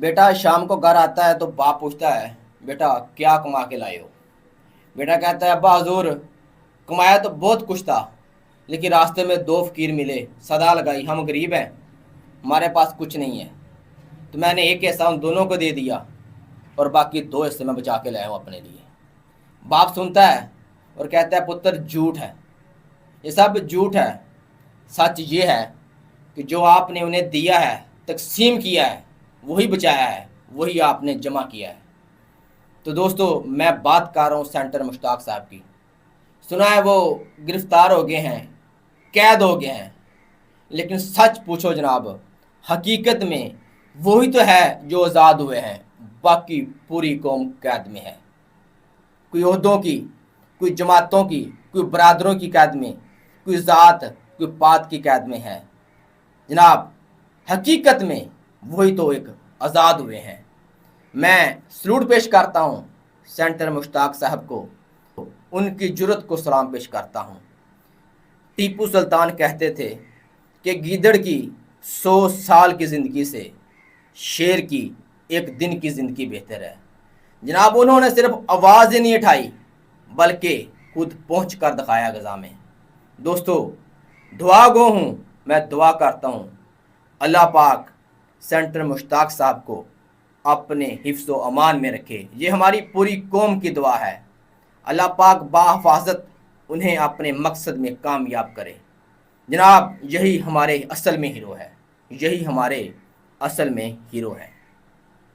बेटा शाम को घर आता है तो बाप पूछता है, बेटा क्या कमा के लाए हो। बेटा कहता है, अब्बा हजूर कमाया तो बहुत कुछ था, लेकिन रास्ते में दो फकीर मिले, सदा लगाई हम गरीब हैं, हमारे पास कुछ नहीं है, तो मैंने एक हिस्सा उन दोनों को दे दिया और बाकी दो हिस्से में बचा के लाया हूँ अपने लिए। बाप सुनता है और कहता है, पुत्र झूठ है, ये सब झूठ है। सच ये है कि जो आपने उन्हें दिया है, तकसीम किया है, वही बचाया है, वही आपने जमा किया है। तो दोस्तों, मैं बात कर रहा हूँ सेंटर मुश्ताक साहब की। सुना है वो गिरफ्तार हो गए हैं, कैद हो गए हैं, लेकिन सच पूछो जनाब, हकीकत में वही तो है जो आज़ाद हुए हैं, बाकी पूरी कौम कैद में है। कोई ओहदों की, कोई जमातों की, कोई बरादरों की कैद में, कोई ज़ात, कोई पात की कैद में है। जनाब, हकीकत में वही तो एक आज़ाद हुए हैं। मैं सलूट पेश करता हूँ सेंटर मुश्ताक साहब को, उनकी जुर्रत को सलाम पेश करता हूँ। टीपू सुल्तान कहते थे कि गीदड़ की 100 साल की ज़िंदगी से शेर की एक दिन की ज़िंदगी बेहतर है। जनाब, उन्होंने सिर्फ आवाज़ ही नहीं उठाई, बल्कि खुद पहुँच कर दिखाया गज़ा में। दोस्तों, दुआ गो हूँ, मैं दुआ करता हूँ अल्लाह पाक सेंटर मुश्ताक साहब को अपने हिफ्ज़ व अमान में रखे। ये हमारी पूरी कौम की दुआ है। अल्लाह पाक बाहिफाजत उन्हें अपने मकसद में कामयाब करे। जनाब, यही हमारे असल में हीरो है, यही हमारे असल में हीरो है।